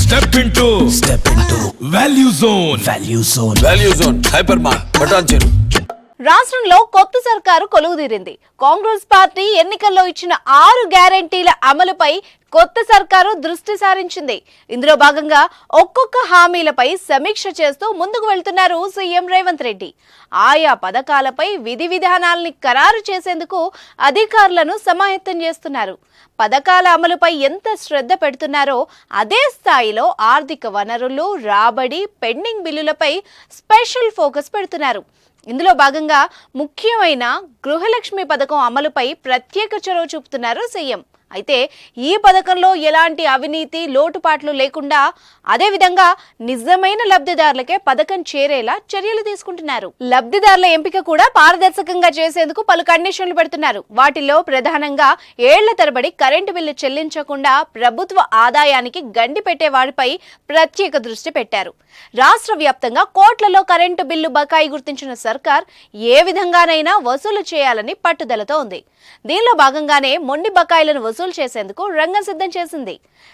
Step into Value Zone. Value Zone Hyper Mart బటాన్ చెరు. రాష్ట్రంలో కొత్త సర్కారు కొలువుదీరింది. కాంగ్రెస్ పార్టీ ఎన్నికల్లో ఇచ్చిన 6 గ్యారెంటీల అమలుపై కొత్త సర్కారు దృష్టి సారించింది. ఇందులో భాగంగా ఒక్కొక్క హామీలపై సమీక్ష చేస్తూ ముందుకు వెళ్తున్నారు సీఎం రేవంత్ రెడ్డి. ఆయా పథకాలపై విధి విధానాల్ని ఖరారు చేసేందుకు అధికారులను సమాయత్తం చేస్తున్నారు. పథకాల అమలుపై ఎంత శ్రద్ధ పెడుతున్నారో అదే స్థాయిలో ఆర్థిక వనరులు, రాబడి, పెండింగ్ బిల్లులపై స్పెషల్ ఫోకస్ పెడుతున్నారు. ఇందులో భాగంగా ముఖ్యమైన గృహలక్ష్మి పథకం అమలుపై ప్రత్యేక చొరవ చూపుతున్నారు సీఎం. అయితే ఈ పథకంలో ఎలాంటి అవినీతి, లోటుపాట్లు లేకుండా అదేవిధంగా నిజమైన లబ్ధిదారులకే పథకం చేరేలా చర్యలు తీసుకుంటున్నారు. లబ్ధిదారుల ఎంపిక కూడా పారదర్శకంగా చేసేందుకు పలు కండిషన్లు పెడుతున్నారు. వాటిల్లో ప్రధానంగా ఏళ్ల తరబడి కరెంటు బిల్లు చెల్లించకుండా ప్రభుత్వ ఆదాయానికి గండి పెట్టే వారిపై ప్రత్యేక దృష్టి పెట్టారు. రాష్ట్ర వ్యాప్తంగా కోట్లలో కరెంటు బిల్లు బకాయి గుర్తించిన సర్కార్ ఏ విధంగానైనా వసూలు చేయాలని పట్టుదలతో ఉంది. దీనిలో భాగంగానే మొండి బకాయిలను వసూలు చేసేందుకు రంగం సిద్ధం చేసింది.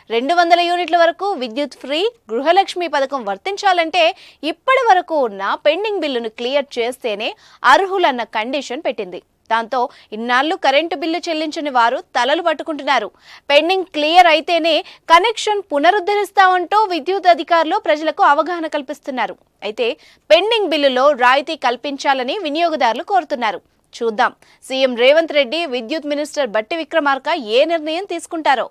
200 యూనిట్ల వరకు విద్యుత్ ఫ్రీ, గృహలక్ష్మి పథకం వర్తించాలంటే ఇప్పటి వరకు ఉన్న పెండింగ్ బిల్లును క్లియర్ చేస్తేనే అర్హులన్న కండిషన్ పెట్టింది. దాంతో ఇన్నాళ్లు కరెంటు బిల్లు చెల్లించని వారు తలలు పట్టుకుంటున్నారు. పెండింగ్ క్లియర్ అయితేనే కనెక్షన్ పునరుద్ధరిస్తామంటూ విద్యుత్ అధికారులు ప్రజలకు అవగాహన కల్పిస్తున్నారు. అయితే పెండింగ్ బిల్లులో రాయితీ కల్పించాలని వినియోగదారులు కోరుతున్నారు. చూద్దాం సీఎం రేవంత్ రెడ్డి, విద్యుత్ మినిస్టర్ బట్టి విక్రమార్క ఏ నిర్ణయం తీసుకుంటారో.